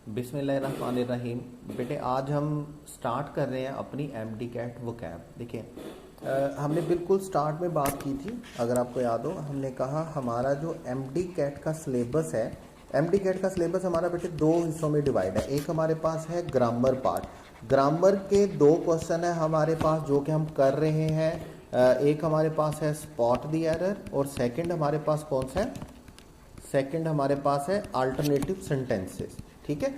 बिस्मिल्लाहिर्रहमानिर्रहीम। बेटे आज हम स्टार्ट कर रहे हैं अपनी एमडी कैट वोकैब। देखिए हमने बिल्कुल स्टार्ट में बात की थी, अगर आपको याद हो, हमने कहा हमारा जो एमडी कैट का सिलेबस है, एमडी कैट का सिलेबस हमारा बेटे दो हिस्सों में डिवाइड है। एक हमारे पास है ग्रामर पार्ट, ग्रामर के दो क्वेश्चन है हमारे पास जो कि हम कर रहे हैं। एक हमारे पास है स्पॉट द एरर और सेकंड हमारे पास कौन सा है, सेकंड हमारे पास है अल्टरनेटिव सेंटेंसेस। ठीक है,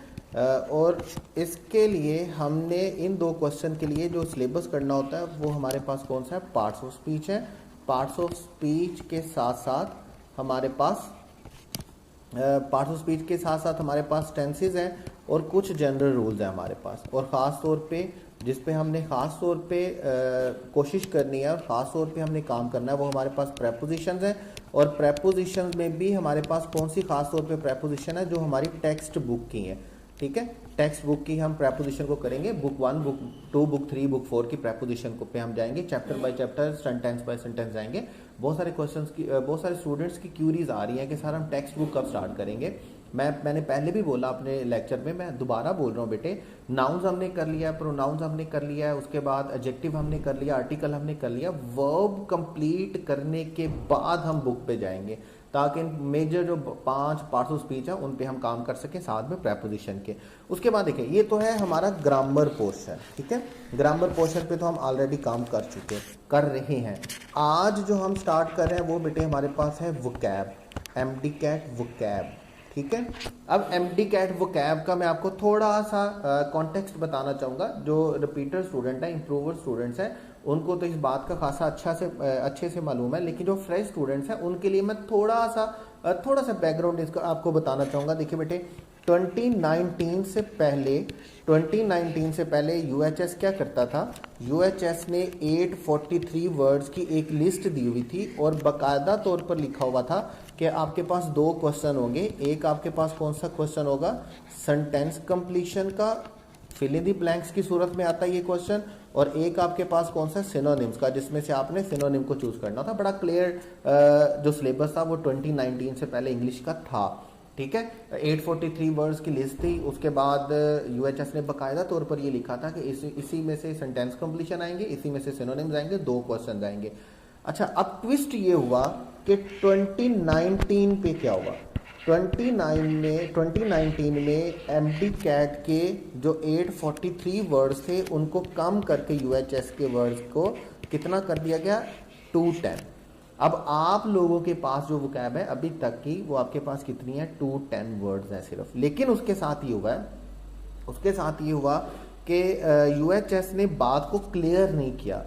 और इसके लिए हमने इन दो क्वेश्चन के लिए जो सिलेबस करना होता है वो हमारे पास कौन सा है, पार्ट्स ऑफ स्पीच है। पार्ट्स ऑफ स्पीच के साथ साथ हमारे पास पार्ट्स ऑफ स्पीच के साथ साथ हमारे पास टेंसेस हैं और कुछ जनरल रूल्स हैं हमारे पास। और ख़ास तौर पे जिस पे हमने ख़ास तौर पे कोशिश करनी है और ख़ास तौर पे हमने काम करना है वो हमारे पास प्रेपोजिशंस हैं। और प्रेपोजिशंस में भी हमारे पास कौन सी ख़ास तौर पे प्रेपोजिशन है जो हमारी टेक्स्ट बुक की है। ठीक है, टेक्स्ट बुक की हम प्रेपोजिशन को करेंगे। बुक 1, बुक 2, बुक 3, बुक 4 की प्रेपोजिशन को पे हम जाएंगे, chapter by chapter, sentence by sentence जाएंगे। बहुत सारे क्वेश्चंस की बहुत सारे स्टूडेंट्स की क्यूरीज आ रही हैं कि सर हम टेक्स्ट बुक कब स्टार्ट करेंगे। मैंने पहले भी बोला अपने लेक्चर में, मैं दोबारा बोल रहा हूँ बेटे, नाउन्स हमने कर लिया है, प्रोनाउंस हमने कर लिया है, उसके बाद एडजेक्टिव हमने कर लिया, आर्टिकल हमने कर लिया। वर्ब कंप्लीट करने के बाद हम बुक पे जाएंगे ताकि मेजर जो 5 पार्ट्स ऑफ स्पीच है उन पे हम काम कर सकें साथ में प्रेपोजिशन के। उसके बाद देखिए ये तो है हमारा ग्रामर पोर्शन। ठीक है, ग्रामर पोर्शन पे तो हम ऑलरेडी काम कर रहे हैं। आज जो हम स्टार्ट कर रहे हैं वो बेटे हमारे पास है वोकैब, एमडी कैट वोकैब। ठीक है, अब एमडी कैट वोकैब का मैं आपको थोड़ा सा कॉन्टेक्स्ट बताना चाहूँगा। जो रिपीटर स्टूडेंट हैं, इंप्रूवर स्टूडेंट्स हैं, उनको तो इस बात का खासा अच्छे से मालूम है, लेकिन जो फ्रेश स्टूडेंट्स हैं उनके लिए मैं थोड़ा सा बैकग्राउंड इसका आपको बताना चाहूँगा। देखिए बेटे 2019 से पहले यूएचएस क्या करता था, यूएचएस ने 843 वर्ड्स की एक लिस्ट दी हुई थी और बाकायदा तौर पर लिखा हुआ था कि आपके पास दो क्वेश्चन होंगे। एक आपके पास कौन सा क्वेश्चन होगा, सेंटेंस कंप्लीशन का, फिल इन द ब्लैंक्स की सूरत में आता है ये क्वेश्चन, और एक आपके पास कौन सा सिनोनिम्स का, जिसमें से आपने सिनोनिम को चूज करना था। बड़ा क्लियर जो सिलेबस था वो 2019 से पहले इंग्लिश का था। ठीक है, 843 वर्ड्स की लिस्ट थी। उसके बाद यूएचएस ने बाकायदा तौर पर ये लिखा था कि इसी में से सेंटेंस कंप्लीशन आएंगे, इसी में से सिनोनिम्स आएंगे, दो क्वेश्चन आएंगे। अच्छा, अब ट्विस्ट ये हुआ कि 2019 पे क्या हुआ, 2019 में एमडी कैट के जो 843 वर्ड्स थे उनको कम करके यूएचएस के वर्ड्स को कितना कर दिया गया, 210। अब आप लोगों के पास जो वोकैब है अभी तक की वो आपके पास कितनी है, 210 वर्ड्स है सिर्फ। लेकिन उसके साथ ये हुआ कि यूएचएस ने बात को क्लियर नहीं किया,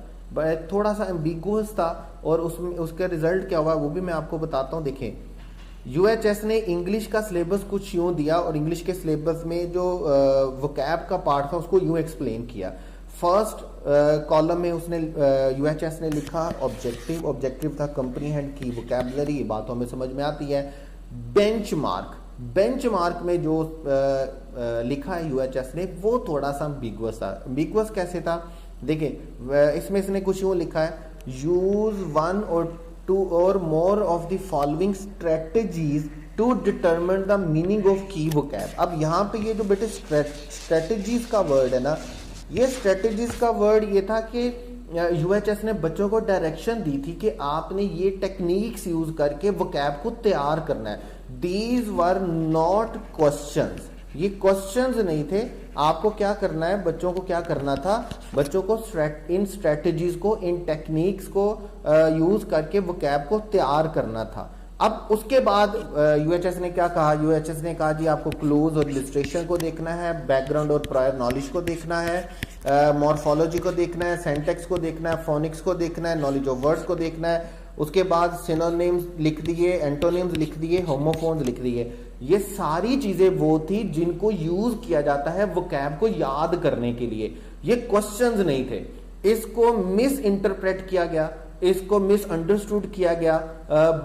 थोड़ा सा एम्बिगुअस था। और उसका रिजल्ट क्या हुआ वो भी मैं आपको बताता हूँ। देखें, यूएचएस ने इंग्लिश का सिलेबस कुछ यूं दिया और इंग्लिश के सिलेबस में जो वोकैब का पार्ट था उसको यूं एक्सप्लेन किया। फर्स्ट कॉलम में उसने यूएचएस ने लिखा ऑब्जेक्टिव था कंप्रीहेंड की वोकैबुलरी, बातों में समझ में आती है। बेंचमार्क में जो लिखा है यूएचएस ने वो थोड़ा सा एम्बिगुअस था। एम्बिगुअस कैसे था, देखिए इसमें इसने कुछ यूं लिखा है, use 1 or 2 or more of the following strategies to determine the meaning of key vocab। अब यहाँ पे ये जो बेटे स्ट्रेटेजीज का वर्ड है ना, ये स्ट्रेटेजीज का वर्ड ये था कि यूएचएस ने बच्चों को डायरेक्शन दी थी कि आपने ये टेक्निक्स यूज करके वोकैब को तैयार करना है। दीज वर नॉट क्वेश्चंस, ये क्वेश्चंस नहीं थे। आपको क्या करना है, बच्चों को क्या करना था, बच्चों को इन स्ट्रेटजीज को, इन टेक्निक्स को यूज करके वोकैब को तैयार करना था। अब उसके बाद यूएचएस ने क्या कहा, यूएचएस ने कहा जी आपको क्लूज और इलस्ट्रेशन को देखना है, बैकग्राउंड और प्रायर नॉलेज को देखना है, मॉर्फोलॉजी को देखना है, सेंटेक्स को देखना है, फोनिक्स को देखना है, नॉलेज ऑफ वर्ड्स को देखना है। उसके बाद सिनोनिम्स लिख दिए, एंटोनिम्स लिख दिए, होमोफोन्स लिख दिए। ये सारी चीजें वो थी जिनको यूज किया जाता है वोकैब को याद करने के लिए। ये क्वेश्चंस नहीं थे, इसको मिस इंटरप्रेट किया गया, इसको मिसअंडरस्टूड किया गया।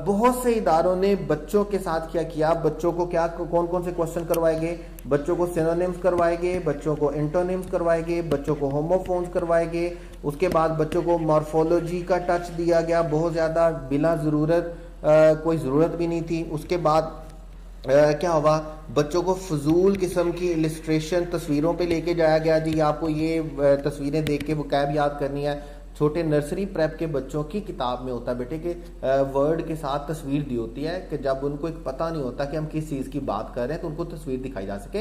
बहुत से इदारों ने बच्चों के साथ क्या किया, बच्चों को क्या कौन कौन से क्वेश्चन करवाएंगे, बच्चों को सिनोनिम्स करवाएंगे, बच्चों को एंटोनिम्स करवाएंगे, बच्चों को होमोफोन्स करवाएंगे। उसके बाद बच्चों को मॉर्फोलॉजी का टच दिया गया बहुत ज्यादा, बिला जरूरत, कोई जरूरत भी नहीं थी। उसके बाद क्या हुआ, बच्चों को फजूल किस्म की इलिस्ट्रेशन तस्वीरों पे लेके जाया गया, जी आपको ये तस्वीरें देख के वोकैब याद करनी है। छोटे नर्सरी प्रेप के बच्चों की किताब में होता है बेटे कि वर्ड के साथ तस्वीर दी होती है, कि जब उनको एक पता नहीं होता कि हम किस चीज़ की बात कर रहे हैं तो उनको तस्वीर दिखाई जा सके।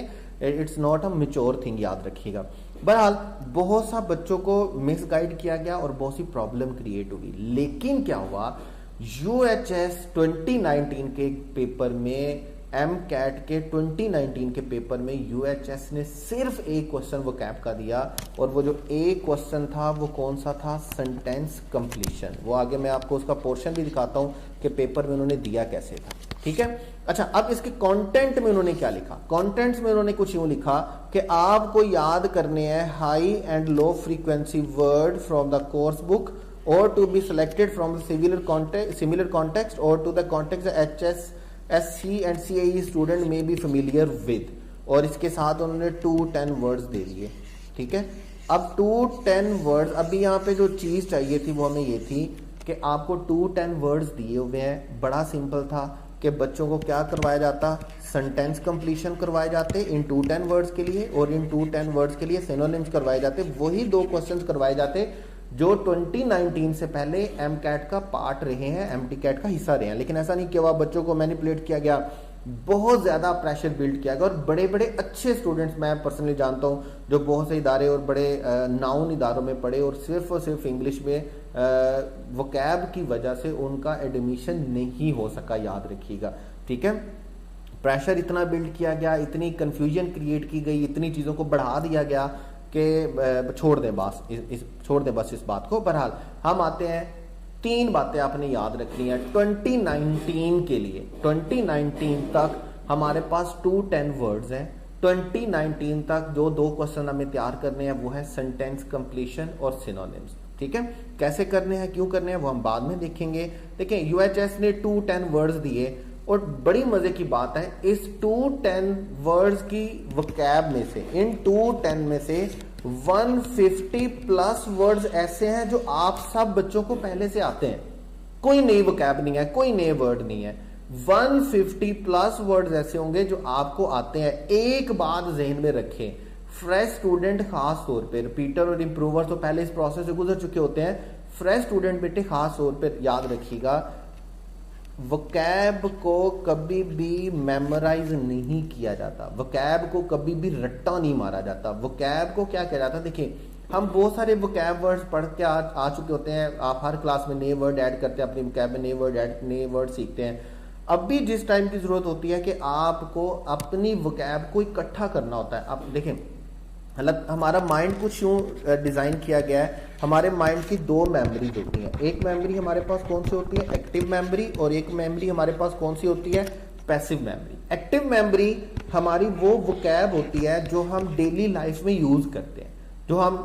It's not a mature thing, याद रखिएगा। बहरहाल बहुत सा बच्चों को मिसगाइड किया गया और बहुत सी प्रॉब्लम क्रिएट हुई, लेकिन क्या हुआ, यूएचएस 2019 के पेपर में, एम कैट के 2019 के पेपर में यूएचएस ने सिर्फ एक क्वेश्चन वो कैप का दिया, और वो जो एक क्वेश्चन था वो कौन सा था, सेंटेंस कंप्लीशन। वो आगे मैं आपको उसका पोर्शन भी दिखाता हूं कि पेपर में उन्होंने दिया कैसे था, ठीक है। अच्छा, अब इसके कंटेंट में उन्होंने क्या लिखा, कंटेंट्स में उन्होंने कुछ यूं लिखा कि आपको याद करने हैं high and low frequency word from the course book or to be selected from the similar context or to the context HSC and CAE student may be familiar with। और इसके साथ उन्होंने 2-10 वर्ड्स दे दिए, ठीक है। अब 2-10 वर्ड्स, अभी यहाँ पे जो चीज़ चाहिए थी वो हमें ये थी कि आपको 2-10 वर्ड्स दिए हुए हैं। बड़ा सिंपल था कि बच्चों को क्या करवाया जाता, सेंटेंस कंप्लीशन करवाए जाते इन 2-10 वर्ड्स के लिए, और इन 2-10 वर्ड्स के लिए सिनोनिम्स करवाए जाते। वही 2 क्वेश्चंस करवाए जाते जो 2019 से पहले एम कैट का पार्ट रहे हैं, एमटी कैट का हिस्सा रहे हैं। लेकिन ऐसा नहीं किया हुआ, बच्चों को मैनिपुलेट किया गया, बहुत ज्यादा प्रेशर बिल्ड किया गया, और बड़े बड़े अच्छे स्टूडेंट्स मैं पर्सनली जानता हूं जो बहुत से इदारे और बड़े नाउन इदारों में पढ़े और सिर्फ इंग्लिश में वोकैब की वजह से उनका एडमिशन नहीं हो सका, याद रखिएगा, ठीक है। प्रेशर इतना बिल्ड किया गया, इतनी कंफ्यूजन क्रिएट की गई, इतनी चीज़ों को बढ़ा दिया गया कि छोड़ दें बस इस बात को। बहरहाल हम आते हैं, 3 बातें आपने याद रखनी है 2019 के लिए। 2019 तक हमारे पास 2-10 वर्ड्स हैं। 2019 तक जो 2 क्वेश्चन हमें तैयार करने हैं वो है सेंटेंस कंप्लीशन और सिनोनिम्स, ठीक है। कैसे करने हैं, क्यों करने हैं, वो हम बाद में देखेंगे। देखिए, यूएचएस ने 2-10 वर्ड्स दिए, और बड़ी मजे की बात है, इस 2-10 वर्ड्स की वोकैब में से, इन 2-10 में से 150 प्लस वर्ड्स ऐसे हैं जो आप सब बच्चों को पहले से आते हैं। कोई नई वोकैब नहीं है, कोई नए वर्ड नहीं है। 150 प्लस वर्ड्स ऐसे होंगे जो आपको आते हैं। एक बात जहन में रखें, फ्रेश स्टूडेंट खास तौर पे, रिपीटर और इंप्रूवर तो पहले इस प्रोसेस से गुजर चुके होते हैं। फ्रेश स्टूडेंट बेटे खास तौर पे याद रखिएगा, वोकैब को कभी भी मेमोराइज नहीं किया जाता, वोकैब को कभी भी रट्टा नहीं मारा जाता। वोकैब को क्या किया जाता है, देखिए हम बहुत सारे वोकैब वर्ड्स पढ़ के आ चुके होते हैं। आप हर क्लास में नए वर्ड ऐड करते हैं, अपनी वोकैब में नए वर्ड सीखते हैं। अब भी जिस टाइम की जरूरत होती है कि आपको अपनी वोकैब को इकट्ठा करना होता है। अब देखें, मतलब हमारा माइंड कुछ यूं डिजाइन किया गया है, हमारे माइंड की 2 मेमोरीज होती हैं। एक मेमोरी हमारे पास कौन सी होती है, एक्टिव मेमोरी, और एक मेमोरी हमारे पास कौन सी होती है, पैसिव मेमोरी। एक्टिव मेमोरी हमारी वो वोकैब होती है जो हम डेली लाइफ में यूज करते हैं, जो हम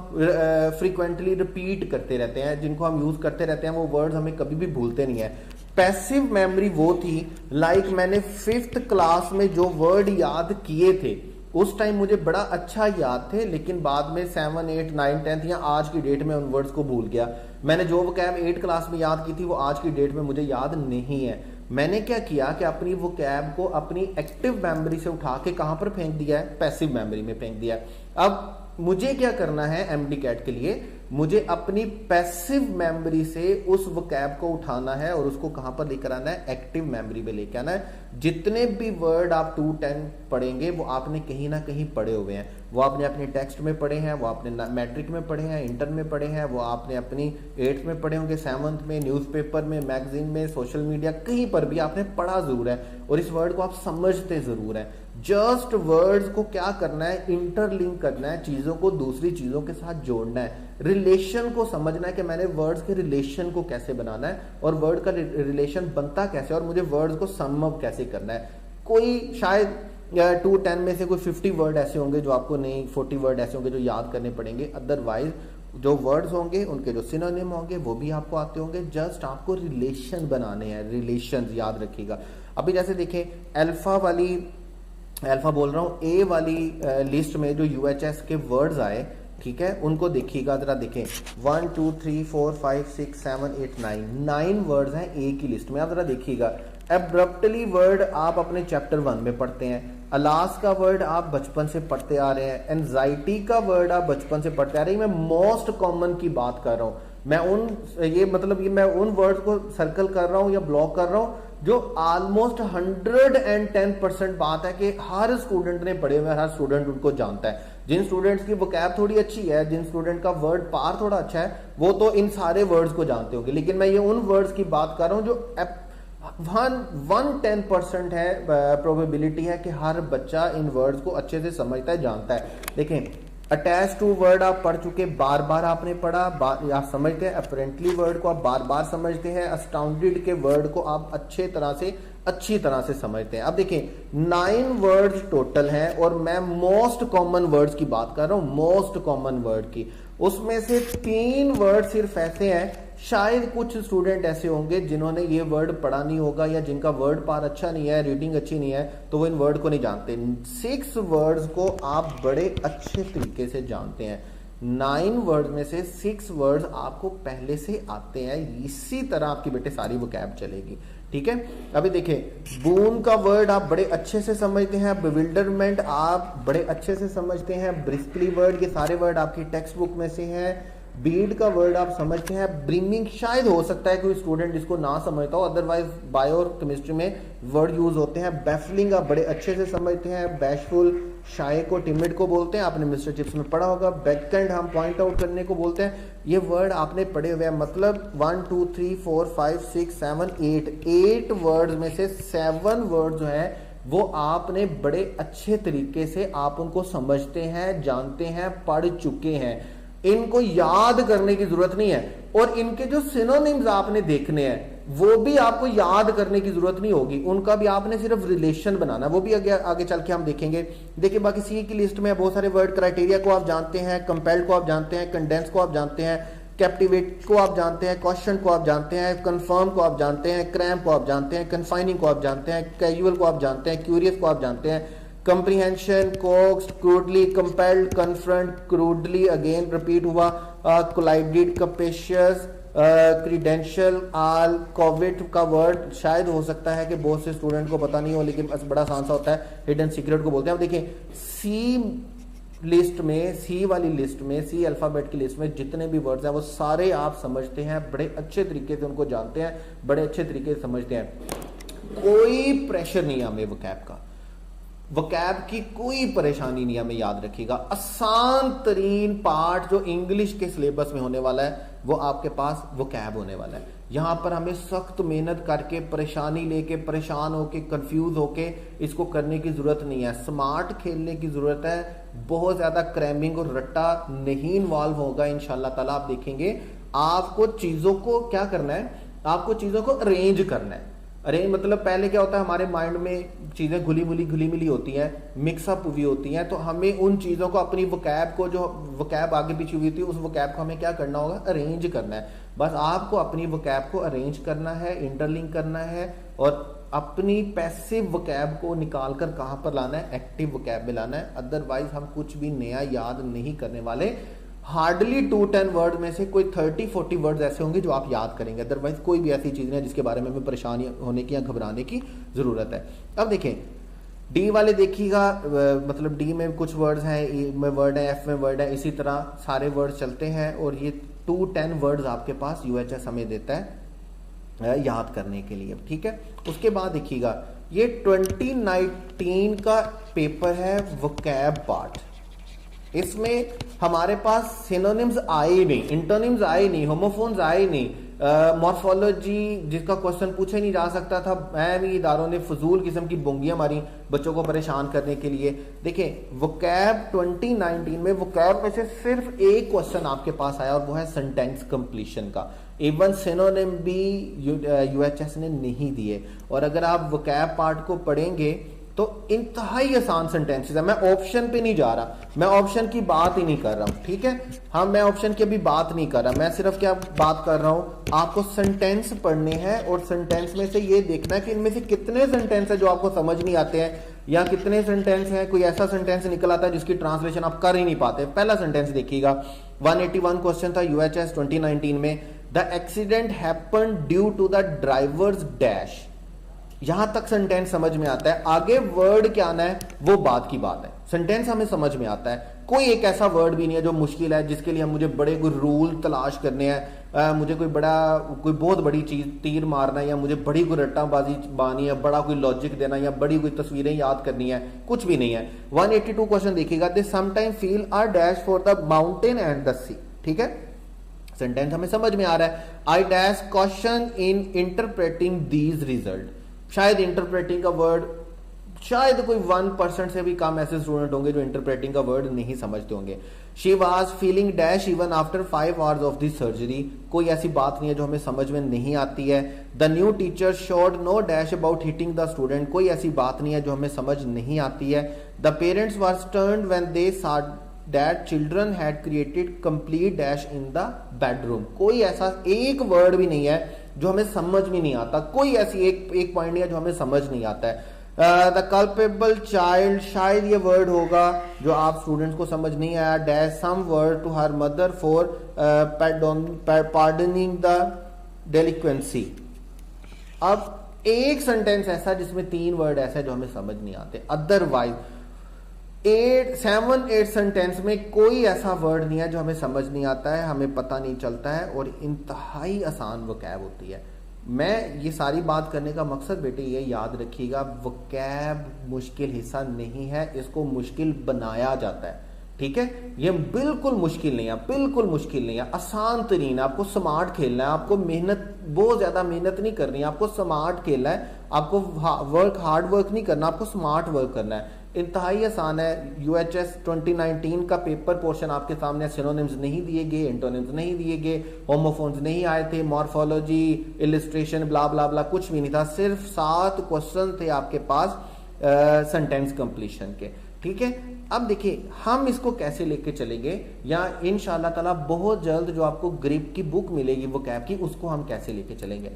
फ्रीक्वेंटली रिपीट करते रहते हैं, जिनको हम यूज करते रहते हैं, वो वर्ड्स हमें कभी भी भूलते नहीं है। पैसिव मेमोरी वो थी, लाइक मैंने 5th क्लास में जो वर्ड याद किए थे उस टाइम मुझे बड़ा अच्छा याद थे, लेकिन बाद में 7, 8, 9, 10th या आज की डेट में उन वर्ड्स को भूल गया। मैंने जो वोकैब 8 क्लास में याद की थी वो आज की डेट में मुझे याद नहीं है। मैंने क्या किया कि अपनी वोकैब को अपनी एक्टिव मेमोरी से उठा के कहां पर फेंक दिया है, पैसिव मेमोरी में फेंक दिया। अब मुझे क्या करना है एमडी कैट के लिए, मुझे अपनी पैसिव मेमोरी से उस वोकैब को उठाना है और उसको कहां पर लेकर आना है, एक्टिव मेमोरी में लेकर आना है। जितने भी वर्ड आप 2-10 पढ़ेंगे वो आपने कहीं ना कहीं पढ़े हुए हैं, वो आपने अपने टेक्स्ट में पढ़े हैं, वो आपने मैट्रिक में पढ़े हैं, इंटर में पढ़े हैं, वो आपने अपनी 8th में पढ़े होंगे, 7th में, न्यूज़पेपर में, मैगजीन में, सोशल मीडिया, कहीं पर भी आपने पढ़ा जरूर है और इस वर्ड को आप समझते जरूर हैं। जस्ट वर्ड्स को क्या करना है, इंटरलिंक करना है, चीजों को दूसरी चीजों के साथ जोड़ना है, रिलेशन को समझना है कि मैंने वर्ड्स के रिलेशन को कैसे बनाना है और वर्ड का रिलेशन बनता कैसे और मुझे वर्ड्स को सम अप कैसे करना है। कोई शायद 2-10 में से कोई 50 वर्ड ऐसे होंगे जो आपको नहीं, 40 वर्ड ऐसे होंगे जो याद करने पड़ेंगे, अदरवाइज जो वर्ड्स होंगे उनके जो सिनोनिम होंगे वो भी आपको आते होंगे। जस्ट आपको रिलेशन बनाने हैं, रिलेशन याद रखिएगा। अभी जैसे देखें अल्फा बोल रहा हूं, ए वाली लिस्ट में जो यूएचएस के वर्ड्स आए, ठीक है, उनको देखिएगा जरा, देखें 1 2 3 4 5 6 7 8 9 वर्ड्स हैं ए की लिस्ट में। आप जरा देखिएगा एब्रप्टली वर्ड आप अपने चैप्टर 1 में पढ़ते हैं, अलास का वर्ड आप बचपन से पढ़ते आ रहे हैं, एंजाइटी का वर्ड आप बचपन से पढ़ते आ रहे हैं। मैं मोस्ट कॉमन की बात कर रहा हूं, मैं उन वर्ड्स को सर्कल कर रहा हूं या ब्लॉक कर रहा हूं जो ऑलमोस्ट 110% बात है कि हर स्टूडेंट ने पढ़े हुए, हर स्टूडेंट उनको जानता है। जिन स्टूडेंट्स की वोकैब थोड़ी अच्छी है, जिन स्टूडेंट का वर्ड पार थोड़ा अच्छा है, वो तो इन सारे वर्ड्स को जानते होंगे, लेकिन मैं ये उन वर्ड्स की बात कर रहा हूं जो 110% है, प्रोबेबिलिटी है कि हर बच्चा इन वर्ड्स को अच्छे से समझता है, जानता है। देखें, अटैच टू वर्ड आप पढ़ चुके, बार बार आपने पढ़ा, आप समझते हैं। अपेरेंटली वर्ड को आप बार बार समझते हैं। अस्टाउंडेड के वर्ड को आप अच्छी तरह से समझते हैं। अब देखें 9 वर्ड्स टोटल हैं और मैं मोस्ट कॉमन वर्ड्स की बात कर रहा हूं, मोस्ट कॉमन वर्ड की। उसमें से 3 वर्ड सिर्फ ऐसे हैं, शायद कुछ स्टूडेंट ऐसे होंगे जिन्होंने ये वर्ड पढ़ा नहीं होगा या जिनका वर्ड पार अच्छा नहीं है, रीडिंग अच्छी नहीं है, तो वो इन वर्ड को नहीं जानते। 6 वर्ड्स को आप बड़े अच्छे तरीके से जानते हैं। 9 वर्ड में से 6 वर्ड्स आपको पहले से आते हैं। इसी तरह आपकी बेटे सारी वोकैब चलेगी, ठीक है। अभी देखें, बून का वर्ड आप बड़े अच्छे से समझते हैं, बिविल्डरमेंट आप बड़े अच्छे से समझते हैं, ब्रिस्कली वर्ड, ये सारे वर्ड आपकी टेक्स्ट बुक में से हैं। बीड का वर्ड आप समझते हैं। ब्रिंगिंग शायद हो सकता है कोई स्टूडेंट इसको ना समझता हो, अदरवाइज बायो और केमिस्ट्री में वर्ड यूज होते हैं। बैफलिंग आप बड़े अच्छे से समझते हैं। बैशफुल शाय को टिमिड को बोलते हैं, आपने मिस्टर चिप्स में पढ़ा होगा। बैकएंड हम पॉइंट आउट करने को बोलते हैं। ये वर्ड आपने पढ़े हुए हैं, मतलब 1 2 3 4 5 6 7 8 वर्ड्स में से 7 वर्ड जो है वो आपने बड़े अच्छे तरीके से आप उनको समझते हैं, जानते हैं, पढ़ चुके हैं। इनको याद करने की जरूरत नहीं है, और इनके जो सिनोनिम्स आपने देखने हैं वो भी आपको याद करने की जरूरत नहीं होगी, उनका भी आपने सिर्फ रिलेशन बनाना, वो भी आगे चल के हम देखेंगे। देखिए, बाकी सी की लिस्ट में बहुत सारे वर्ड। क्राइटेरिया को आप जानते हैं, कंपेल्ड को आप जानते हैं, कंडेंस को आप जानते हैं, कैप्टिवेट को आप जानते हैं, क्वेश्चन को आप जानते हैं, कंफर्म को आप जानते हैं, क्रैम्प को आप जानते हैं, कन्फाइनिंग को आप जानते हैं, कैजुअल को आप जानते हैं, क्यूरियस को आप जानते हैं, comprehension, coaxed, crudely, compelled, confront, crudely, again repeat हुआ, collided, capacious, credential, all, covid का वर्ड शायद हो सकता है कि बहुत से स्टूडेंट को पता नहीं हो, लेकिन बड़ा आसान सा होता है, हिडन सीक्रेट को बोलते हैं। अब देखिए, सी लिस्ट में, सी वाली लिस्ट में, सी अल्फाबेट की लिस्ट में जितने भी वर्ड्स हैं वो सारे आप समझते हैं, बड़े अच्छे तरीके से उनको जानते हैं, बड़े अच्छे तरीके से समझते हैं। कोई प्रेशर नहीं है हमें वोकैब का, वोकैब की कोई परेशानी नहीं, हमें याद रखिएगा। आसान तरीन पार्ट जो इंग्लिश के सिलेबस में होने वाला है वो आपके पास वोकैब होने वाला है। यहां पर हमें सख्त मेहनत करके, परेशानी लेके, परेशान होके, कंफ्यूज होके इसको करने की जरूरत नहीं है। स्मार्ट खेलने की जरूरत है, बहुत ज्यादा क्रैमिंग और रट्टा नहीं इन्वॉल्व होगा इंशाल्लाह ताला। आप देखेंगे आपको चीजों को क्या करना है, आपको चीजों को अरेंज करना है। अरेंज मतलब पहले क्या होता है, हमारे माइंड में चीजें घुली मिली होती हैं, मिक्सअप हुई होती हैं, तो हमें उन चीजों को, अपनी वोकैब को, जो वोकैब आगे पीछे हुई थी, उस वोकैब को हमें क्या करना होगा, अरेंज करना है। बस आपको अपनी वोकैब को अरेंज करना है, इंटरलिंक करना है, और अपनी पैसिव वोकैब को निकाल कर कहां पर लाना है, एक्टिव वोकैब में लाना है। अदरवाइज हम कुछ भी नया याद नहीं करने वाले। हार्डली 2-10 वर्ड में से कोई 30-40 वर्ड्स ऐसे होंगे जो आप याद करेंगे, अदरवाइज कोई भी ऐसी चीज नहीं है जिसके बारे में हमें परेशानी होने की या घबराने की जरूरत है। अब देखें, डी वाले देखिएगा, मतलब डी में कुछ वर्ड्स हैं, ई में वर्ड है, एफ में वर्ड है, इसी तरह सारे वर्ड्स चलते हैं, और ये 2-10 वर्ड्स आपके पास यूएचएस हमें देता है याद करने के लिए, ठीक है। उसके बाद देखिएगा, ये 2019 का पेपर है वोकैब पार्ट। इसमें हमारे पास सिनोनिम्स आए नहीं, इंटोनिम्स आए नहीं, होमोफोन्स आए नहीं, मॉर्फोलॉजी जिसका क्वेश्चन पूछे नहीं जा सकता था, भी इदारों ने फजूल किस्म की बोंगियां मारी बच्चों को परेशान करने के लिए। देखें, वोकैब 2019 में वोकैब में से सिर्फ एक क्वेश्चन आपके पास आया, और वो है सेंटेंस कंप्लीशन का। इवन सिनोनिम भी यूएचएस ने नहीं दिए। और अगर आप वोकैब पार्ट को पढ़ेंगे तो इंतहाई आसान सेंटेंसेस है। मैं ऑप्शन पे नहीं जा रहा, मैं ऑप्शन की बात ही नहीं कर रहा हूं, ठीक है। हाँ, मैं ऑप्शन की अभी बात नहीं कर रहा, मैं सिर्फ क्या बात कर रहा हूं, आपको सेंटेंस पढ़ने हैं, और सेंटेंस में से ये देखना है कि इनमें से कितने सेंटेंस है जो आपको समझ नहीं आते हैं, या कितने सेंटेंस है, कोई ऐसा सेंटेंस निकल आता है जिसकी ट्रांसलेशन आप कर ही नहीं पाते। पहला सेंटेंस देखिएगा, 181 क्वेश्चन था यूएचएस 2019 में। The accident happened due to the driver's dash. यहां तक सेंटेंस समझ में आता है, आगे वर्ड क्या आना है वो बात की बात है। सेंटेंस हमें समझ में आता है, कोई एक ऐसा वर्ड भी नहीं है जो मुश्किल है जिसके लिए मुझे बड़े कोई रूल तलाश करने हैं, मुझे कोई बहुत बड़ी चीज तीर मारना है, या मुझे बड़ी कोई रट्टाबाजी बानी है, बड़ा कोई लॉजिक देना, या बड़ी कोई तस्वीरें याद करनी है, कुछ भी नहीं है। 182 क्वेश्चन देखिएगा, they sometime feel a dash for the mountain and the sea. ठीक है, सेंटेंस हमें समझ में आ रहा है। I dash question in interpreting these result. शायद इंटरप्रेटिंग का वर्ड, शायद कोई 1% से भी कम ऐसे स्टूडेंट होंगे जो इंटरप्रेटिंग का वर्ड नहीं समझते होंगे। She was feeling dash even after 5 hours of the surgery. कोई ऐसी बात नहीं है जो हमें समझ में नहीं आती है। The new teacher showed no dash about hitting the student. कोई ऐसी बात नहीं है जो हमें समझ नहीं आती है। The parents were sterned when they saw that children had created complete dash in the bedroom. कोई ऐसा एक वर्ड भी नहीं है जो हमें समझ में नहीं आता, कोई ऐसी एक पॉइंट नहीं है जो हमें समझ नहीं आता है। द कल्पेबल चाइल्ड, शायद ये वर्ड होगा जो आप स्टूडेंट्स को समझ नहीं आया। Dash some word to her mother for pardoning the delinquency. अब एक सेंटेंस ऐसा जिसमें 3 वर्ड ऐसे जो हमें समझ नहीं आते। अदरवाइज 7-8 सेंटेंस में कोई ऐसा वर्ड नहीं है जो हमें समझ नहीं आता है, हमें पता नहीं चलता है, और इंतहाई आसान वोकैब होती है। मैं ये सारी बात करने का मकसद बेटे ये याद रखिएगा, वोकैब मुश्किल हिस्सा नहीं है, इसको मुश्किल बनाया जाता है। ठीक है, ये बिल्कुल मुश्किल नहीं है, बिल्कुल मुश्किल नहीं है, आसान तरीन है। आपको स्मार्ट खेलना है, आपको मेहनत, बहुत ज्यादा मेहनत नहीं करनी है, आपको स्मार्ट खेलना है, आपको हार्ड वर्क नहीं करना, आपको स्मार्ट वर्क करना है। इंतहाई आसान है। यूएचएस 2019 का पेपर पोर्शन आपके सामने, सिनोनिम्स नहीं दिए गए, एंटोनिम्स नहीं दिए गए, होमोफोन्स नहीं आए थे, मॉर्फोलॉजी, इलिस्ट्रेशन, ब्ला ब्ला ब्ला कुछ भी नहीं था। सिर्फ 7 क्वेश्चन थे आपके पास सेंटेंस कंप्लीशन के। ठीक है, अब देखिए हम इसको कैसे लेके चलेंगे, या इंशाल्लाह ताला बहुत जल्द जो आपको ग्रिप की बुक मिलेगी वोकैब की, उसको हम कैसे लेके चलेंगे।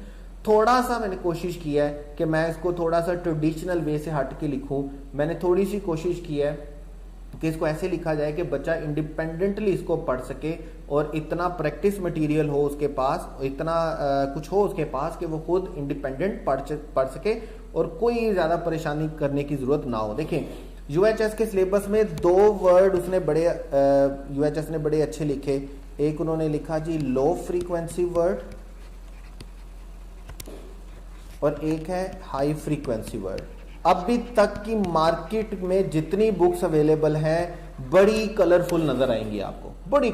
थोड़ा सा मैंने कोशिश की है कि मैं इसको थोड़ा सा ट्रेडिशनल वे से हट के लिखूं। मैंने थोड़ी सी कोशिश की है कि इसको ऐसे लिखा जाए कि बच्चा इंडिपेंडेंटली इसको पढ़ सके, और इतना प्रैक्टिस मटेरियल हो उसके पास, इतना कुछ हो उसके पास कि वो खुद इंडिपेंडेंट पढ़ सके, और कोई ज्यादा परेशानी करने की जरूरत ना हो। देखें, यूएचएस के सिलेबस में 2 वर्ड उसने बड़े यूएचएस ने बड़े अच्छे लिखे। एक उन्होंने लिखा जी लो फ्रीक्वेंसी वर्ड, और एक है हाई फ्रीक्वेंसी वर्ड। अभी तक की मार्केट में जितनी बुक्स अवेलेबल हैं बड़ी कलरफुल नजर आएंगी आपको, बड़ी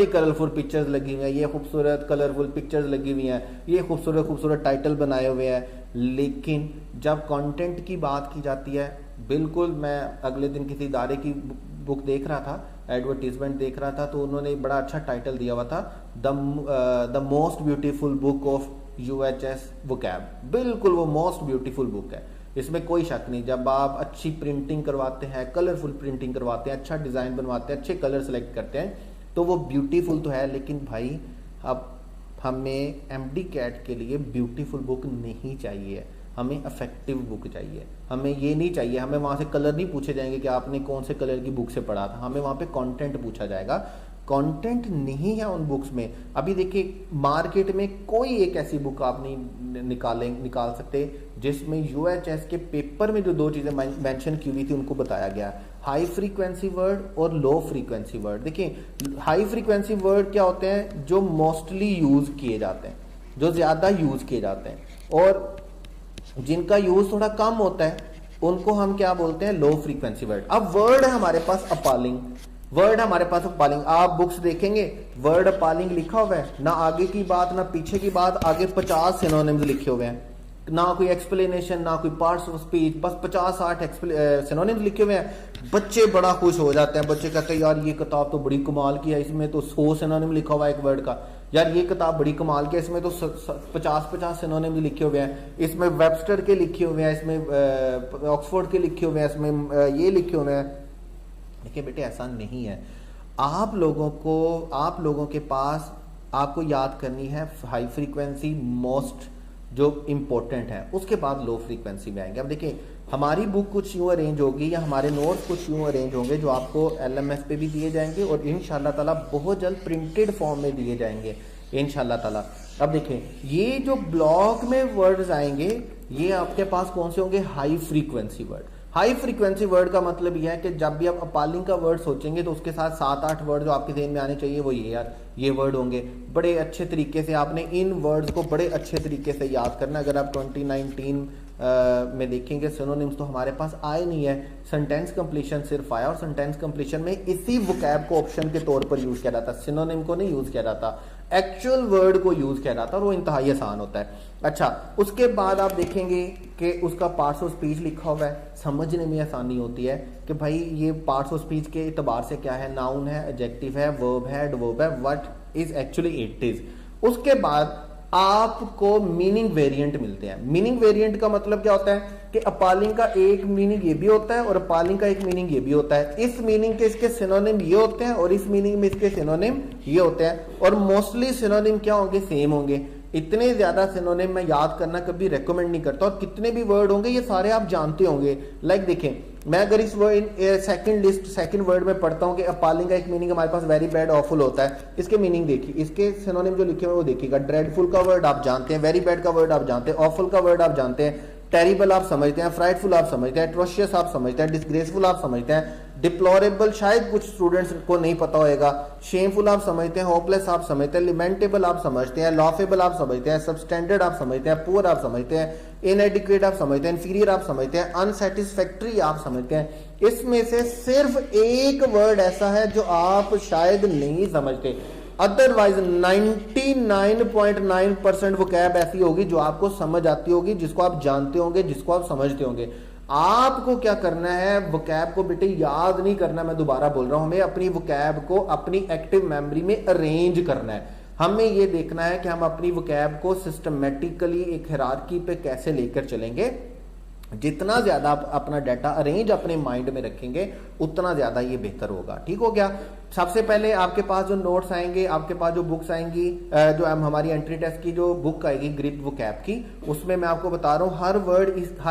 कलरफुल पिक्चर्स लगी हुई हैं, ये खूबसूरत कलरफुल पिक्चर्स लगी हुई हैं, ये खूबसूरत टाइटल बनाए हुए हैं। लेकिन जब कंटेंट की बात की जाती है, बिल्कुल मैं अगले दिन किसी इदारे की बुक देख रहा था, एडवर्टीजमेंट देख रहा था, तो उन्होंने बड़ा अच्छा टाइटल दिया हुआ था, the most beautiful book of UHS vocab. बिल्कुल वो मोस्ट ब्यूटीफुल बुक है, इसमें कोई शक नहीं। जब आप अच्छी प्रिंटिंग करवाते हैं, कलरफुल प्रिंटिंग करवाते हैं, अच्छा डिजाइन बनवाते हैं, अच्छे कलर सेलेक्ट करते हैं, तो वो ब्यूटीफुल तो है। लेकिन भाई अब हमें एमडी कैट के लिए ब्यूटीफुल बुक नहीं चाहिए, हमें इफेक्टिव बुक चाहिए। हमें ये नहीं चाहिए, हमें वहां से कलर नहीं पूछे जाएंगे कि आपने कौन से कलर की बुक से पढ़ा था, हमें वहां पे कंटेंट पूछा जाएगा। कंटेंट नहीं है उन बुक्स में। अभी देखिए मार्केट में कोई एक ऐसी बुक आप नहीं निकाल सकते जिसमें यूएचएस के पेपर में जो 2 चीजें मेंशन की हुई थी उनको बताया गया, हाई फ्रीक्वेंसी वर्ड और लो फ्रीक्वेंसी वर्ड। देखिए हाई फ्रीक्वेंसी वर्ड क्या होते हैं, जो मोस्टली यूज किए जाते हैं, जो ज्यादा यूज किए जाते हैं, और जिनका यूज थोड़ा कम होता है उनको हम क्या बोलते हैं, लो फ्रीक्वेंसी वर्ड। अब वर्ड है हमारे पास अपालिंग, वर्ड हमारे पास अपालिंग। आप बुक्स देखेंगे वर्ड अपालिंग लिखा हुआ है, ना आगे की बात ना पीछे की बात, आगे 50 सिनोनिम्स लिखे हुए हैं, ना कोई एक्सप्लेनेशन ना कोई पार्ट्स ऑफ स्पीच, बस 50-60 सिनोनिम्स लिखे हुए हैं। बच्चे बड़ा खुश हो जाते हैं, बच्चे कहते हैं यार ये किताब तो बड़ी कमाल की है, इसमें तो 100 सिनोनिम लिखा हुआ है एक वर्ड का, यार ये किताब बड़ी कमाल की है, इसमें तो 50-50 सिनोनिम लिखे हुए हैं, इसमें वेबस्टर के लिखे हुए हैं, इसमें ऑक्सफोर्ड के लिखे हुए हैं, इसमें ये लिखे हुए हैं। देखिए बेटे ऐसा नहीं है। आप लोगों के पास आपको याद करनी है हाई फ्रीक्वेंसी मोस्ट जो इंपॉर्टेंट है, उसके बाद लो फ्रीक्वेंसी में आएंगे। अब देखिए हमारी बुक कुछ यूं अरेंज होगी या हमारे नोट्स कुछ यूं अरेंज होंगे जो आपको एलएमएस पे भी दिए जाएंगे और इंशाल्लाह ताला बहुत जल्द प्रिंटेड फॉर्म में दिए जाएंगे इंशाल्लाह ताला। अब देखें ये जो ब्लॉक में वर्ड्स आएंगे ये आपके पास कौन से होंगे, high frequency word. High frequency word का मतलब यह है कि जब भी आप अपालिंग का वर्ड सोचेंगे तो उसके साथ 7-8 वर्ड जो आपके ज़हन में आने चाहिए वो ये यार ये वर्ड होंगे। बड़े अच्छे तरीके से आपने इन वर्ड्स को बड़े अच्छे तरीके से याद करना। अगर आप 2019 में देखेंगे सिनोनिम्स तो हमारे पास आए नहीं है, सेंटेंस कंप्लीशन सिर्फ आया और सेंटेंस कंप्लीशन में इसी वोकैब को ऑप्शन के तौर पर यूज किया जाता है, सिनोनिम को नहीं यूज किया जाता, एक्चुअल वर्ड को यूज किया जाता है और वो इंतहाई आसान होता है। अच्छा, उसके बाद आप देखेंगे कि उसका पार्ट्स ऑफ स्पीच लिखा हुआ है, समझने में आसानी होती है कि भाई ये पार्ट्स ऑफ स्पीच के एतबार से क्या है, नाउन है, एडजेक्टिव है, वर्ब है, एडवर्ब है, what is actually it is. उसके बाद आपको मीनिंग वेरिएंट मिलते हैं। मीनिंग वेरिएंट का मतलब क्या होता है कि अपालिंग का एक मीनिंग ये भी होता है और अपालिंग का एक मीनिंग ये भी होता है। इस मीनिंग के इसके सिनोनिम ये होते हैं और इस मीनिंग में इसके सिनोनिम ये होते हैं और मोस्टली सिनोनिम क्या होंगे, सेम होंगे। इतने ज्यादा सिनोनिम मैं याद करना कभी रेकमेंड नहीं करता और कितने भी वर्ड होंगे ये सारे आप जानते होंगे। लाइक देखें, मैं अगर इस वर्ड सेकंड वर्ड में पढ़ता हूं कि अपालिंग का एक मीनिंग हमारे पास वेरी बैड ऑफुल होता है, इसके मीनिंग देखिए, इसके सिनोनिम जो लिखे हुए वो देखिएगा। ड्रेडफुल का वर्ड आप जानते हैं, वेरी बैड का वर्ड आप जानते हैं, ऑफुल का वर्ड आप जानते हैं, टेरिबल आप समझते हैं, फ्राइटफुल आप समझते हैं, एट्रोशियस आप समझते हैं, डिसग्रेसफुल आप समझते हैं, डिप्लोरेबल शायद कुछ स्टूडेंट्स को नहीं पता होएगा, शेमफुल आप समझते हैं, होपलेस आप समझते हैं, लिमेंटेबल आप समझते हैं, लॉफेबल आप समझते हैं, सबस्टैंडर्ड आप समझते हैं, पुअर आप समझते हैं, इनएडिक्वेट आप समझते हैं, इंफीरियर आप समझते हैं, अनसेटिस्फैक्ट्री आप समझते हैं। इसमें से सिर्फ एक वर्ड ऐसा है जो आप शायद नहीं समझते, अदरवाइज 99.9% वोकैब ऐसी होगी जो आपको समझ आती होगी, जिसको आप जानते होंगे, जिसको आप समझते होंगे। आपको क्या करना है, वोकैब को बेटे याद नहीं करना, मैं दोबारा बोल रहा हूं, हमें अपनी वोकैब को अपनी एक्टिव मेमोरी में अरेंज करना है। हमें यह देखना है कि हम अपनी वोकैब को सिस्टमेटिकली एक हायरार्की पे कैसे लेकर चलेंगे। जितना ज्यादा आप अपना डाटा अरेंज अपने माइंड में रखेंगे उतना ज्यादा ये बेहतर होगा। ठीक हो गया। सबसे पहले आपके पास जो नोट्स आएंगे, आपके पास जो बुक्स आएंगी, जो हमारी एंट्री टेस्ट की जो बुक आएगी ग्रिप वोकैब की, उसमें मैं आपको बता रहा हूँ हर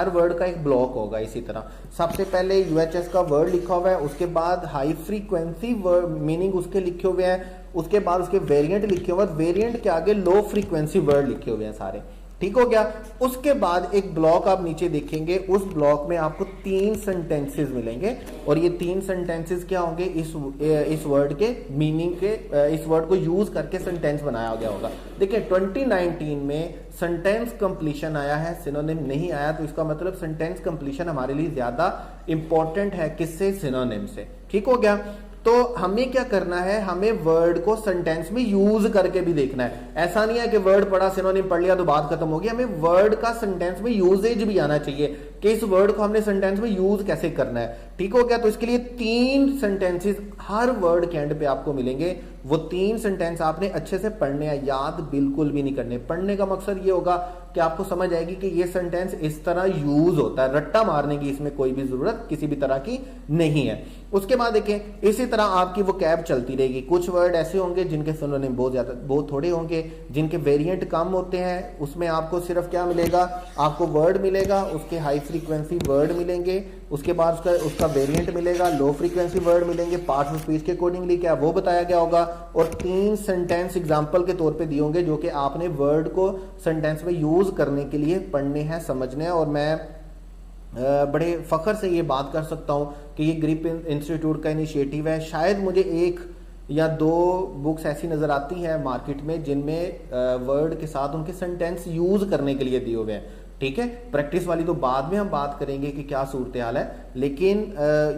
वर्ड का एक ब्लॉक होगा। इसी तरह सबसे पहले यूएचएस का वर्ड लिखा हुआ है, उसके बाद हाई फ्रीक्वेंसी वर्ड मीनिंग उसके लिखे हुए हैं, उसके बाद उसके वेरिएंट लिखे हुए हैं, वेरिएंट के आगे लो फ्रीक्वेंसी वर्ड लिखे हुए हैं सारे। ठीक हो गया। उसके बाद एक ब्लॉक आप नीचे देखेंगे, उस ब्लॉक में आपको 3 सेंटेंसेस मिलेंगे और ये 3 सेंटेंसेस क्या होंगे, इस वर्ड के मीनिंग के, इस वर्ड को यूज करके सेंटेंस बनाया गया होगा। देखिए 2019 में सेंटेंस कंप्लीशन आया है, सिनोनिम नहीं आया, तो इसका मतलब सेंटेंस कंप्लीशन हमारे लिए ज्यादा इंपॉर्टेंट है किससे, सिनोनिम से। ठीक हो गया। तो हमें क्या करना है, हमें वर्ड को सेंटेंस में यूज करके भी देखना है। ऐसा नहीं है कि वर्ड पढ़ा, सिनोनिम पढ़ लिया तो बात खत्म होगी, हमें वर्ड का सेंटेंस में यूजेज भी आना चाहिए कि इस वर्ड को हमने सेंटेंस में यूज कैसे करना है। ठीक हो गया। तो इसके लिए 3 सेंटेंसेस हर वर्ड के एंड पे आपको मिलेंगे। वो 3 सेंटेंस आपने अच्छे से पढ़ने हैं, याद बिल्कुल भी नहीं करने। पढ़ने का मकसद ये होगा कि आपको समझ आएगी कि ये सेंटेंस इस तरह यूज होता है, रट्टा मारने की इसमें कोई भी जरूरत किसी भी तरह की नहीं है। उसके बाद देखें, इसी तरह आपकी वो कैब चलती रहेगी। कुछ वर्ड ऐसे होंगे जिनके सिनोनिम बहुत थोड़े होंगे, जिनके वेरिएंट कम होते हैं, उसमें आपको सिर्फ क्या मिलेगा, आपको वर्ड मिलेगा, उसके हाई फ्रीक्वेंसी वर्ड मिलेंगे, उसके बाद उसका वेरिएंट मिलेगा, लो फ्रीक्वेंसी वर्ड मिलेंगे, पार्ट्स ऑफ स्पीच के अकॉर्डिंगली क्या वो बताया गया होगा, और 3 सेंटेंस एग्जांपल के तौर पे दिए होंगे जो कि आपने वर्ड को सेंटेंस में यूज करने के लिए पढ़ने हैं, समझने हैं। और मैं बड़े फख्र से ये बात कर सकता हूं कि ये ग्रिप इंस्टीट्यूट का इनिशिएटिव है। शायद मुझे 1 या 2 बुक्स ऐसी नजर आती हैं मार्केट में जिनमें वर्ड के साथ उनके सेंटेंस यूज करने के लिए दिए हुए हैं। ठीक है, प्रैक्टिस वाली तो बाद में हम बात करेंगे कि क्या सूरत हाल है, लेकिन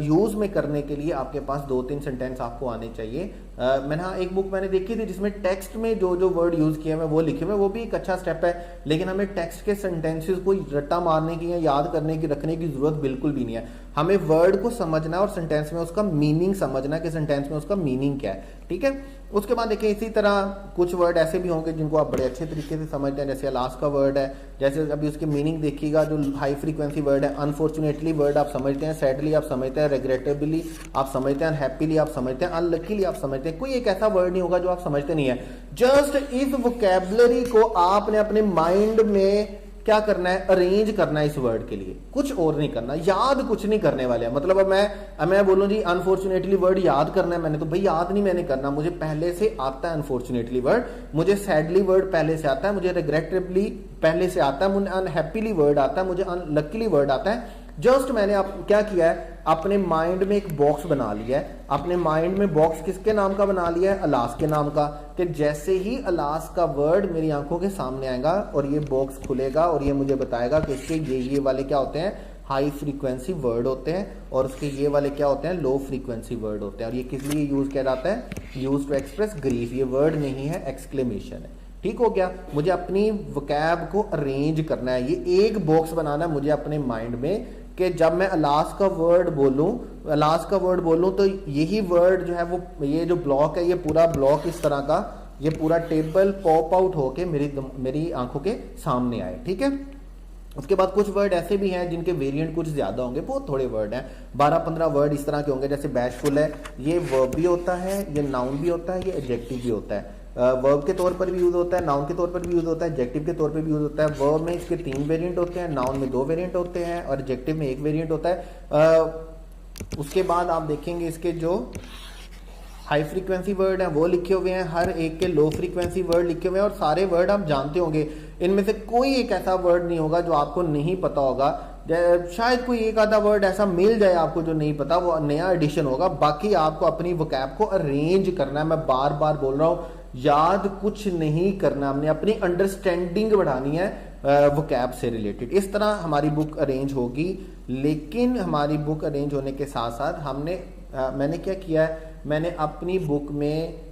यूज में करने के लिए आपके पास 2-3 सेंटेंस आपको आने चाहिए। मैंने एक बुक मैंने देखी थी जिसमें टेक्स्ट में जो वर्ड यूज किए हुए वो लिखे हुए, वो भी एक अच्छा स्टेप है, लेकिन हमें टेक्स्ट के सेंटेंसेस को रट्टा मारने की या याद करने की रखने की जरूरत बिल्कुल भी नहीं है। हमें वर्ड को समझना और सेंटेंस में उसका मीनिंग समझना कि सेंटेंस में उसका मीनिंग क्या है। ठीक है। उसके बाद देखिए, इसी तरह कुछ वर्ड ऐसे भी होंगे जिनको आप बड़े अच्छे तरीके से समझते हैं, जैसे अलास का वर्ड है, जैसे अभी उसकी मीनिंग देखिएगा, जो हाई फ्रीक्वेंसी वर्ड है, अनफॉर्चुनेटली वर्ड आप समझते हैं, सैडली आप समझते हैं, रिग्रेटेबली आप समझते हैं, हैप्पीली आप समझते हैं, अनलकीली आप समझते हैं। कोई एक ऐसा वर्ड नहीं होगा जो आप समझते नहीं है। जस्ट इस वोकैबुलरी को आपने अपने माइंड में क्या करना है, अरेंज करना है इस वर्ड के लिए, कुछ और नहीं करना, याद कुछ नहीं करने वाले हैं। मतलब अब मैं बोलूं जी अनफॉर्चुनेटली वर्ड याद करना है मैंने, तो भाई याद नहीं मैंने करना, मुझे पहले से आता है अनफॉर्चुनेटली वर्ड, मुझे सैडली वर्ड पहले से आता है, मुझे रिग्रेटेबली पहले से आता है, मुझे अनहैप्पीली वर्ड आता है, मुझे अनलकीली वर्ड आता है। जस्ट मैंने क्या किया है, अपने माइंड में एक बॉक्स बना लिया है, अपने माइंड में बॉक्स किसके नाम का बना लिया है, अलास के नाम का, कि जैसे ही अलास का वर्ड मेरी आंखों के सामने आएगा और ये बॉक्स खुलेगा और ये मुझे बताएगा कि इसके ये वाले क्या होते हैं, हाई फ्रीक्वेंसी वर्ड होते हैं, और उसके ये वाले क्या होते हैं, लो फ्रीक्वेंसी वर्ड होते हैं। और ये किस लिए यूज किया जाता है, यूज टू एक्सप्रेस ग्रीफ, ये वर्ड नहीं है, एक्सक्लेमेशन है। ठीक हो गया, मुझे अपनी वोकैब को अरेंज करना है, ये एक बॉक्स बनाना है मुझे अपने माइंड में, कि जब मैं अलास का वर्ड बोलूं तो यही वर्ड जो है वो, ये जो ब्लॉक है, ये पूरा ब्लॉक इस तरह का, ये पूरा टेबल पॉप आउट होके मेरी आंखों के सामने आए। ठीक है, उसके बाद कुछ वर्ड ऐसे भी हैं जिनके वेरिएंट कुछ ज्यादा होंगे, बहुत थोड़े वर्ड हैं, 12-15 वर्ड इस तरह के होंगे। जैसे बैशफुल है, ये वर्ब भी होता है, ये नाउन भी होता है, ये एडजेक्टिव भी होता है। वर्ब के तौर पर भी यूज होता है, नाउन के तौर पर भी यूज होता है, एडजेक्टिव के तौर पर भी यूज होता है। वर्ब में इसके 3 वेरिएंट होते हैं, नाउन में 2 वेरिएंट होते हैं, और एडजेक्टिव में 1 वेरिएंट होता है। उसके बाद आप देखेंगे इसके जो हाई फ्रीक्वेंसी वर्ड हैं वो लिखे हुए हैं, हर एक के लो फ्रीक्वेंसी वर्ड लिखे हुए हैं, और सारे वर्ड आप जानते होंगे, इनमें से कोई एक ऐसा वर्ड नहीं होगा जो आपको नहीं पता होगा। शायद कोई एक आधा वर्ड ऐसा मिल जाए आपको जो नहीं पता, वो नया एडिशन होगा। बाकी आपको अपनी वोकैब को अरेंज करना है, मैं बार बार बोल रहा हूं, याद कुछ नहीं करना, हमने अपनी अंडरस्टैंडिंग बढ़ानी है वोकैब से रिलेटेड। इस तरह हमारी बुक अरेंज होगी। लेकिन हमारी बुक अरेंज होने के साथ साथ मैंने क्या किया है, मैंने अपनी बुक में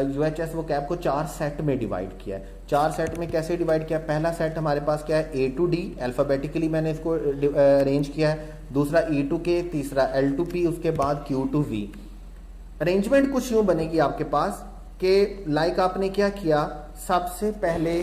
UHS वोकैब को 4 सेट में डिवाइड किया है। 4 सेट में कैसे डिवाइड किया, पहला सेट हमारे पास क्या है, A to D, अल्फाबेटिकली मैंने इसको अरेंज किया है। दूसरा E to K, तीसरा L to P, उसके बाद Q to V। अरेंजमेंट कुछ यूं बनेगी आपके पास कि लाइक आपने क्या किया, सबसे पहले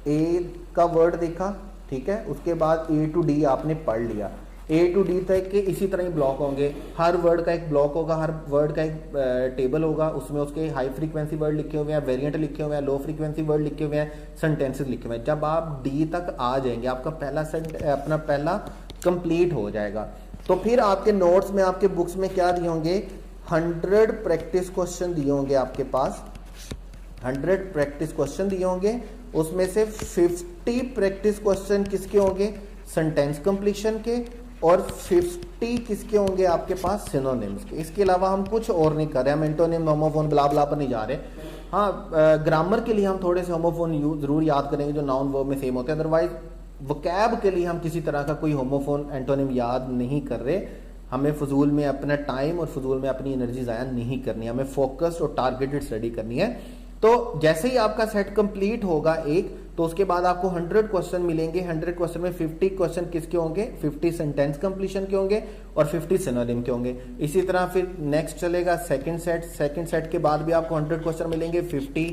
A का वर्ड देखा, ठीक है, उसके बाद A to D आपने पढ़ लिया। A to D तक के इसी तरह ही ब्लॉक होंगे, हर वर्ड का एक ब्लॉक होगा, हर वर्ड का एक टेबल होगा, उसमें उसके हाई फ्रीक्वेंसी वर्ड लिखे हुए हैं, वेरिएंट लिखे हुए हैं, लो फ्रीक्वेंसी वर्ड लिखे हुए हैं, सेंटेंसेस लिखे हुए हैं। जब आप D तक आ जाएंगे, आपका पहला कंप्लीट हो जाएगा। तो फिर आपके नोट्स में, आपके बुक्स में क्या दिए होंगे, 100 प्रैक्टिस क्वेश्चन दिए होंगे आपके पास, 100 प्रैक्टिस क्वेश्चन दिए होंगे। उसमें से 50 प्रैक्टिस क्वेश्चन किसके होंगे, सेंटेंस कंप्लीशन के, और 50 किसके होंगे आपके पास, सिनोनिम्स के। इसके अलावा हम कुछ और नहीं कर रहे, हम एंटोनिम, होमोफोन, ब्ला ब्ला पर नहीं जा रहे। हाँ, ग्रामर के लिए हम थोड़े से होमोफोन जरूर याद करेंगे जो नाउन वर्ब में सेम होते हैं, अदरवाइज वोकैब के लिए हम किसी तरह का कोई होमोफोन, एंटोनिम याद नहीं कर रहे। हमें फजूल में अपना टाइम और फजूल में अपनी एनर्जी ज़ाया नहीं करनी है, हमें फोकस्ड और टारगेटेड स्टडी करनी है। तो जैसे ही आपका सेट कंप्लीट होगा एक, तो उसके बाद आपको 100 क्वेश्चन मिलेंगे। 100 क्वेश्चन में 50 क्वेश्चन किसके होंगे, 50 सेंटेंस कंप्लीशन के होंगे और 50 सिनोनिम के होंगे। इसी तरह फिर नेक्स्ट चलेगा सेकंड सेट के बाद भी आपको 100 क्वेश्चन मिलेंगे, 50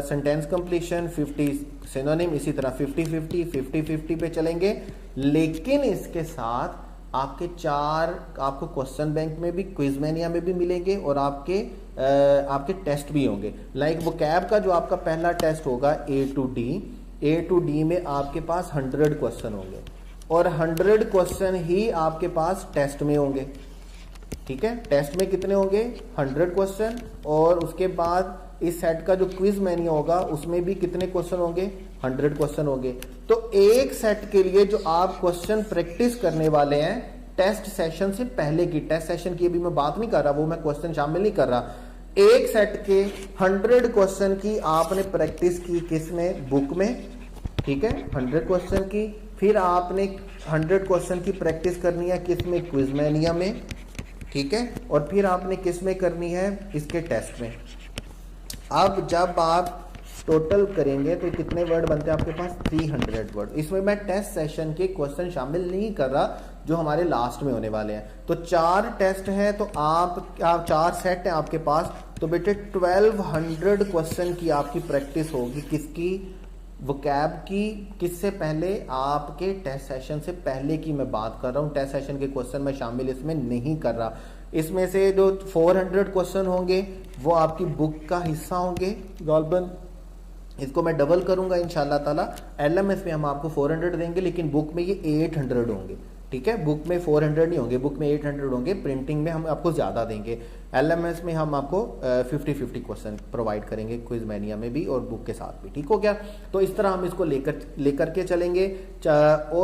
सेंटेंस कंप्लीशन, 50 सिनोनिम, इसी तरह 50-50 50-50 पे चलेंगे। लेकिन इसके साथ आपके 4 आपको क्वेश्चन बैंक में भी, क्विज़मेनिया में भी मिलेंगे, और आपके टेस्ट भी होंगे। लाइक वोकैब का जो आपका पहला टेस्ट होगा A to D में आपके पास 100 क्वेश्चन होंगे, और 100 क्वेश्चन ही आपके पास टेस्ट में होंगे। ठीक है, टेस्ट में कितने होंगे, 100 क्वेश्चन, और उसके बाद इस सेट का जो क्विज मेन्यू होगा उसमें भी कितने क्वेश्चन होंगे, 100 क्वेश्चन होंगे। तो एक सेट के लिए जो आप क्वेश्चन प्रैक्टिस करने वाले हैं टेस्ट सेशन से पहले की, टेस्ट सेशन की अभी मैं बात नहीं कर रहा, वो मैं क्वेश्चन शामिल नहीं कर रहा, एक सेट के 100 क्वेश्चन की आपने प्रैक्टिस की किस में, बुक में। ठीक है, 100 क्वेश्चन की, फिर आपने 100 क्वेश्चन की प्रैक्टिस करनी है किस में, क्विज़मेनिया में। ठीक है, और फिर आपने किस में करनी है, इसके टेस्ट में। अब जब आप टोटल करेंगे तो कितने वर्ड बनते हैं आपके पास, 300 वर्ड। इसमें मैं टेस्ट सेशन के क्वेश्चन शामिल नहीं कर रहा जो हमारे लास्ट में होने वाले हैं। तो 4 टेस्ट है, तो आप 4 सेट है आपके पास, तो बेटे 1200 क्वेश्चन की आपकी प्रैक्टिस होगी, किसकी, वोकैब की। किससे पहले, आपके टेस्ट सेशन से पहले की मैं बात कर रहा हूँ, टेस्ट सेशन के क्वेश्चन मैं शामिल इसमें नहीं कर रहा। इसमें से जो 400 क्वेश्चन होंगे वो आपकी बुक का हिस्सा होंगे गालबन, इसको मैं डबल करूंगा इंशाल्लाह ताला। LMS में हम आपको 400 देंगे, लेकिन बुक में ये 800 होंगे, ठीक है। बुक में 400 नहीं होंगे, बुक में 800 होंगे। प्रिंटिंग में हम आपको ज़्यादा देंगे। LMS में हम आपको 50-50 क्वेश्चन प्रोवाइड करेंगे, क्विज मैनिया में भी और बुक के साथ भी, ठीक हो गया। तो इस तरह हम इसको लेकर के चलेंगे। और